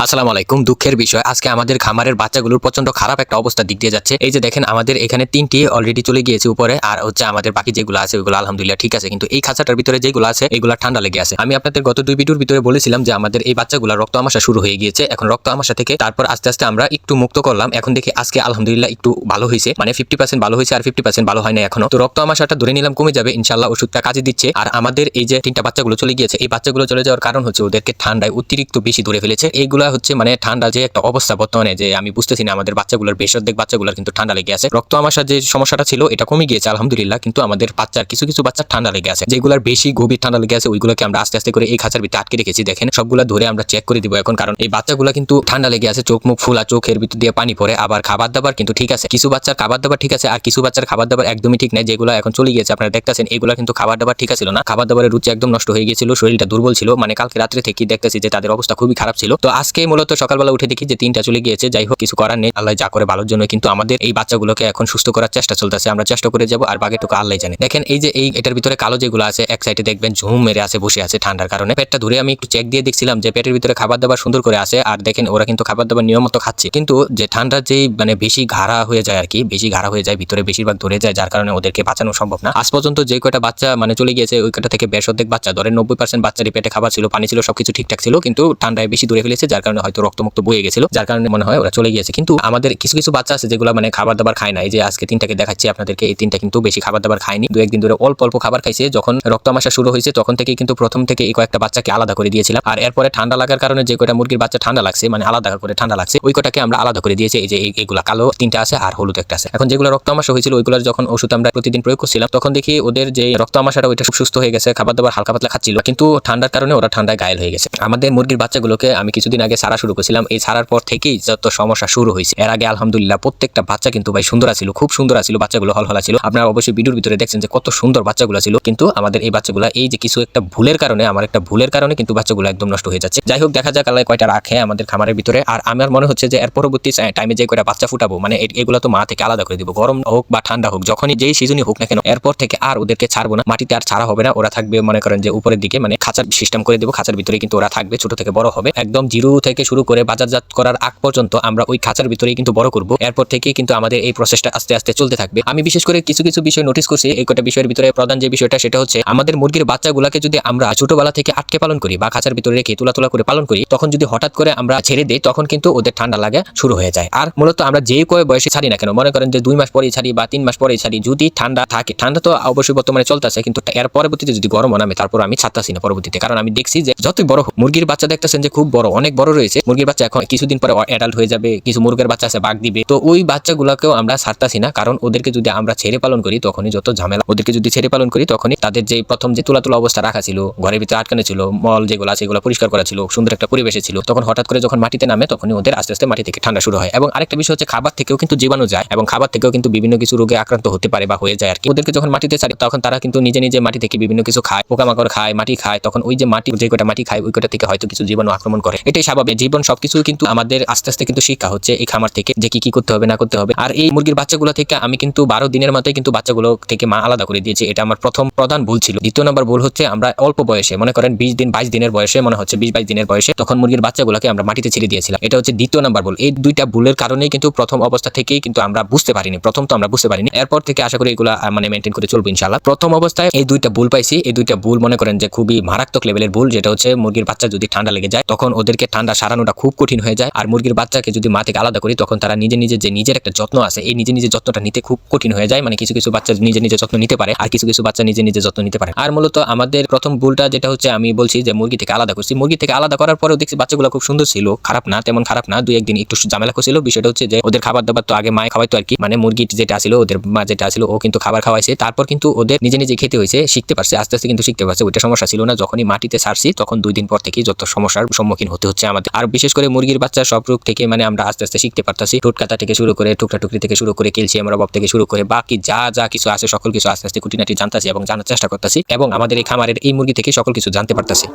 আসসালামু আলাইকুম। দুঃখের বিষয় আজকে আমাদের খামারের বাচ্চাগুলোর প্রচন্ড খারাপ একটা অবস্থা দিক দিয়ে যাচ্ছে। এই যে দেখেন আমাদের এখানে ৩টি অলরেডি চলে গিয়েছে উপরে, আর হচ্ছে আমাদের বাকি যেগুলো আছে ওইগুলো আলহামদুলিল্লাহ ঠিক আছে, কিন্তু এই খাঁচাটার ভিতরে যেগুলো আছে এগুলো ঠান্ডা লেগে আছে। আমি আপনাদের গত 2 ভিডিওর ভিতরে বলেছিলাম যে আমাদের এই বাচ্চাগুলো রক্ত আমাশা শুরু হয়ে গিয়েছে। এখন রক্ত আমাশা থেকে তারপর আস্তে আস্তে আমরা একটু মুক্ত করলাম। এখন দেখি আজকে আলহামদুলিল্লাহ একটু ভালো হয়েছে, মানে 50% ভালো হয়েছে আর 50% ভালো হয় না এখনো। তো রক্ত আমাশাটা ধরে নিলাম কমে যাবে ইনশাআল্লাহ, ওষুধটা কাজে দিচ্ছে। আর আমাদের এই যে 3টা বাচ্চাগুলো চলে গিয়েছে, এই বাচ্চাগুলো চলে যাওয়ার কারণ হচ্ছে ওদেরকে ঠান্ডায় অতিরিক্ত বেশি ধরে ফেলেছে। এইগুলা হচ্ছে মানে ঠান্ডা যে একটা অবস্থা বর্তমানে, যে আমি বুঝতেছি না আমাদের বাচ্চাগুলোর বেশ অর্ধেক বাচ্চাগুলোর কিন্তু ঠান্ডা লেগে আছে। রক্ত আমাশার যে সমস্যাটা ছিল এটা কমে গিয়েছে আলহামদুলিল্লাহ, কিন্তু আমাদের বাচ্চার কিছু কিছু বাচ্চার ঠান্ডা লেগে আছে। যেগুলোর বেশি গভীর ঠান্ডা লেগে আছে ওইগুলোকে আমরা আস্তে আস্তে করে এই খাঁচার ভিতরে আটকে রেখেছি। দেখেন সবগুলা ধরে আমরা চেক করে দিব এখন, কারণ এই বাচ্চাগুলো কিন্তু ঠান্ডা লেগে আছে, চোখ মুখ ফুলা, চোখের ভিতর দিয়ে পানি পড়ে। আবার খাবার দাবার কিন্তু ঠিক আছে, কিছু বাচ্চার খাবার দাবার ঠিক আছে আর কিছু বাচ্চার খাবার দাবার একদমই ঠিক নাই। যেগুলো এখন চলে গিয়েছে আপনারা দেখতেছেন এগুলো কিন্তু খাবার দাবার ঠিক ছিল না, খাবার দাবারের রুচি একদম নষ্ট হয়ে গিয়েছিল, শরীরটা দুর্বল ছিল। মানে কালকে রাত্রে থেকে দেখতেছি যে তাদের অবস্থা খুবই খারাপ ছিল। তো আজকে মূলত সকালবেলা উঠে দেখি যে 3টা চলে গিয়েছে। যাই হোক, কিছু করার নেই, আল্লাহ যা করে ভালোর জন্য। কিন্তু আমাদের এই বাচ্চাগুলোকে এখন সুস্থ করার চেষ্টা চলতেছে, আমরা চেষ্টা করে যাব আর বাকিটুকু আল্লাহ জানে। দেখেন এই যে এটার ভিতরে কালো যেগুলো আছে এক সাইডে দেখবেন ঝুম মেরে আছে, বসে আছে ঠান্ডার কারণে। পেটটা ধরে আমি একটু চেক দিয়ে দেখছিলাম যে পেটের ভিতরে খাবার দাবার সুন্দর করে আছে, আর দেখেন ওরা কিন্তু খাবার দাবার নিয়মিত খাচ্ছে। কিন্তু যে ঠান্ডার যেই মানে বেশি ঘাড়া হয়ে যায় আর কি, বেশি ঘাড়া হয়ে যায় ভিতরে, বেশিরভাগ ধরে যায়, যার কারণে ওদেরকে বাঁচানো সম্ভব না। আজ পর্যন্ত যে কয়টা বাচ্চা মানে চলে গিয়েছে ওই কয়টা থেকে বেশ অর্ধেক বাচ্চা, ধরেন 90% বাচ্চারই পেটে খাবার ছিল, পানি ছিল, সবকিছু ঠিকঠাক ছিল, কিন্তু ঠান্ডায় বেশি ধরে ফেলেছে, যার কারণে হয়তো রক্তমুক্ত বয়ে গেছিল, যার কারণে মনে হয় ওরা চলে গিয়েছে। কিন্তু আমাদের কিছু কিছু বাচ্চা আছে যেগুলো মানে খাবার দাবার খায় না। এই যে আজকে 3টাকে দেখাচ্ছি আপনাদেরকে, এই 3টা কিন্তু বেশি খাবার দাবার খায়নি, 2-1 দিন ধরে অল্প অল্প খাবার খাইছে। যখন রক্ত আমাশা শুরু হয়েছে তখন থেকে কিন্তু প্রথম থেকে এই কয়েকটা বাচ্চাকে আলাদা করে দিয়েছিলাম, আর এরপরে ঠান্ডা লাগার কারণে যে কয়টা মুরগির বাচ্চা ঠান্ডা লাগছে, মানে আলাদা করে ঠান্ডা লাগছে, ওই কয়টাকে আমরা আলাদা করে দিয়েছি। এই যে এগুলা কালো 3টা আছে আর হলুদ একটা আছে। এখন যেগুলো রক্ত আমাশা হয়েছিল ওইগুলোর যখন ওষুধ আমরা প্রতিদিন প্রয়োগ করছিলাম তখন দেখি ওদের যে রক্ত আমাশাটা ওইটা সুস্থ হয়ে গেছে, খাবার দাবার হালকা পাতলা খাচ্ছিল, কিন্তু ঠান্ডার কারণে ওরা ঠান্ডায় ঘায়েল হয়ে গেছে। আমাদের মুরগির বাচ্চাগুলোকে আমি কিছুদিন আগে ছাড়া শুরু করেছিলাম, এই ছাড়ার পর থেকেই যত সমস্যা শুরু হয়েছে। এর আগে আলহামদুলিল্লাহ প্রত্যেকটা বাচ্চা কিন্তু ভাই সুন্দর ছিল, খুব সুন্দর ছিল, বাচ্চাগুলো হলহলা ছিল। আপনারা অবশ্যই ভিডিওর ভিতরে দেখছেন যে কত সুন্দর বাচ্চাগুলো ছিল, কিন্তু আমাদের এই বাচ্চাগুলো এই যে কিছু একটা ভুলের কারণে, আমার একটা ভুলের কারণে কিন্তু বাচ্চাগুলো একদম নষ্ট হয়ে যাচ্ছে। যাই হোক, দেখা যাক আল্লাহ কয়টা রাখে আমাদের খামারের ভিতরে। আর আমার মনে হচ্ছে যে এর পরবর্তী টাইমে যে কয়টা বাচ্চা ফুটাবো, মানে এগুলো তো মা থেকে আলাদা করে দিব, গরম হোক বা ঠান্ডা হোক, যখনই যেই সিজনই হোক না কেন, এরপর থেকে আর ওদেরকে ছাড়বো না, মাটিতে আর ছাড়া হবে না। ওরা থাকবে মনে করেন যে উপরের দিকে, মানে খাঁচার সিস্টেম করে দেবো, খাঁচার ভিতরে কিন্তু ওরা থাকবে, ছোট থেকে বড় হবে, একদম জিরো থেকে শুরু করে বাজারজাত করার আগ পর্যন্ত আমরা ওই খাঁচার ভিতরেই কিন্তু বড় করব। এরপর থেকে কিন্তু আমাদের এই প্রসেসটা আস্তে আস্তে চলতে থাকবে। আমি বিশেষ করে কিছু কিছু বিষয় নোটিস করছি। এই কয়টা বিষয়ের ভিতরে প্রধান যে বিষয়টা সেটা হচ্ছে আমাদের মুরগির বাচ্চাগুলোকে যদি আমরা ছোটবেলা থেকে আটকে পালন করি বা খাঁচার ভিতরে রেখে তুলা করে পালন করি, তখন যদি হঠাৎ করে আমরা ছেড়ে দিই তখন কিন্তু ওদের ঠান্ডা লাগা শুরু হয়ে যায়। আর মূলত আমরা যেই কয় বয়সে ছাড়ি না কেন, মনে করেন যে 2 মাস পরেই ছাড়ি বা 3 মাস পরেই ছাড়ি, যদি ঠান্ডা থাকে, ঠান্ডা তো অবশ্যই বর্তমানে চলতেছে, কিন্তু এর পরবর্তীতে যদি গরম নামে তারপর আমি ছাড়তাছি না পরবর্তীতে, কারণ আমি দেখছি যে যতই বড় হোক, মুরগির বাচ্চা দেখতেছেন যে খুব বড়, অনেক বড় রয়েছে মুরগির বাচ্চা, এখন কিছুদিন পরে অ্যাডাল্ট হয়ে যাবে, কিছু মুরগির বাচ্চা আছে বাঘ দিবে, তো ওই বাচ্চাগুলোকেও আমরা ছাড়তাছি না, কারণ ওদেরকে যদি আমরা ছেড়ে পালন করি তখনই যত ঝামেলা। ওদেরকে যদি ছেড়ে পালন করি তখনই তাদের যে প্রথম যে তুলা অবস্থা রাখা ছিল, ঘরের ভিতরে আটকানো ছিল, মল যেগুলো আছে এগুলো পরিষ্কার করা ছিল, সুন্দর একটা পরিবেশে ছিল, তখন হঠাৎ করে যখন মাটিতে নামে তখনই ওদের আস্তে আস্তে মাটি থেকে ঠান্ডা শুরু হয়। এবং আরেকটা বিষয় হচ্ছে খাবার থেকেও কিন্তু জীবাণু যায়, এবং খাবার থেকেও কিন্তু বিভিন্ন কিছু রোগে আক্রান্ত হতে পারে বা হয়ে যায় আর কি। ওদেরকে যখন মাটিতে ছাড়ি তখন তারা কিন্তু নিজে নিজে মাটি থেকে বিভিন্ন কিছু খায়, পোকামাকড় খায়, মাটি খায়, তখন ওই যে মাটি যে কটা মাটি খায় ওই কটা থেকে হয়তো কিছু জীবাণু আক্রমণ করে। এটাই স্বাভাবিক, জীবন সবকিছু কিন্তু আমাদের আস্তে আস্তে কিন্তু শিক্ষা হচ্ছে এই খামার থেকে, যে কি করতে হবে না করতে হবে। আর এই মুরগির বাচ্চাগুলো থেকে আমি কিন্তু 12 দিনের মাথায় কিন্তু বাচ্চাগুলো থেকে মা আলাদা করে দিয়েছি, এটা আমার প্রথম প্রধান ভুল ছিল। দ্বিতীয় নম্বর ভুল হচ্ছে আমরা অল্প বয়সে, মনে করেন 20 দিন 22 দিনের বয়সে, মনে হচ্ছে 20-22 দিনের বয়সে তখন মুরগির বাচ্চাগুলোকে আমরা মাটিতে ছেড়ে দিয়েছিলাম, এটা হচ্ছে দ্বিতীয় নম্বর ভুল। এই দুইটা ভুলের কারণেই কিন্তু প্রথম অবস্থা থেকেই কিন্তু আমরা বুঝতে পারিনি, প্রথম তো আমরা বুঝতে পারিনি, এরপর থেকে আশা করি এগুলা মানে মেনটেন করে চলবো ইনশাআল্লাহ। প্রথম অবস্থায় এই দুইটা ভুল পাইছি, এই দুইটা ভুল মনে করেন যে খুবই মারাত্মক লেভেলের ভুল, যেটা হচ্ছে মুরগির বাচ্চা যদি ঠান্ডা লেগে যায় তখন ওদেরকে ঠান্ডা সারানোটা খুব কঠিন হয়ে যায়। আর মুরগির বাচ্চাকে যদি মা থেকে আলাদা করি তখন তারা নিজে নিজে যে নিজের একটা যত্ন আছে, এই নিজে নিজে যত্নটা নিতে খুব কঠিন হয়ে যায়। মানে কিছু কিছু বাচ্চা নিজে নিজে যত্ন নিতে পারে আর কিছু কিছু বাচ্চা নিজে নিজে যত্ন নিতে পারে। আর মূলত আমাদের প্রথম ভুলটা যেটা হচ্ছে আমি বলছি যে মুরগি থেকে আলাদা করছি, মুরগি থেকে আলাদা করার পরেও দেখছি বাচ্চাগুলো খুব সুন্দর ছিল, খারাপ না, তেমন খারাপ না, 2-1 দিন একটু ঝামেলা করছিল। বিষয়টা হচ্ছে যে ওদের খাবার দাবার তো আগে মায় খাওয়াইতো আর কি, মানে মুরগি যেটা ছিল ওদের মা যেটা ছিল ও কিন্তু খাবার খাওয়াইছে, তারপর কিন্তু ওদের নিজে নিজে খেতে হয়েছে, শিখতে পারছে, আস্তে আস্তে কিন্তু শিখতে পারছে, ওইটা সমস্যা ছিল না। যখনই মাটিতে ছাড়ছি তখন 2 দিন পর থেকেই যত সমস্যার সম্মুখীন হতে হচ্ছে আমাদের। আর বিশেষ করে মুরগির বাচ্চা সব রোগ থেকে মানে আমরা আস্তে আস্তে শিখতে পারতাছি, ঠোঁটকাটা থেকে শুরু করে টুকরা টুকরি থেকে শুরু করে ক্যালসিয়াম অভাব থেকে শুরু করে বাকি যা যা কিছু আছে সকল কিছু আস্তে আস্তে খুঁটিনাটি জানতাছি এবং জানার চেষ্টা করতেছি, এবং আমাদের এই খামারের এই মুরগি থেকে সকল কিছু জানতে পারতাছি।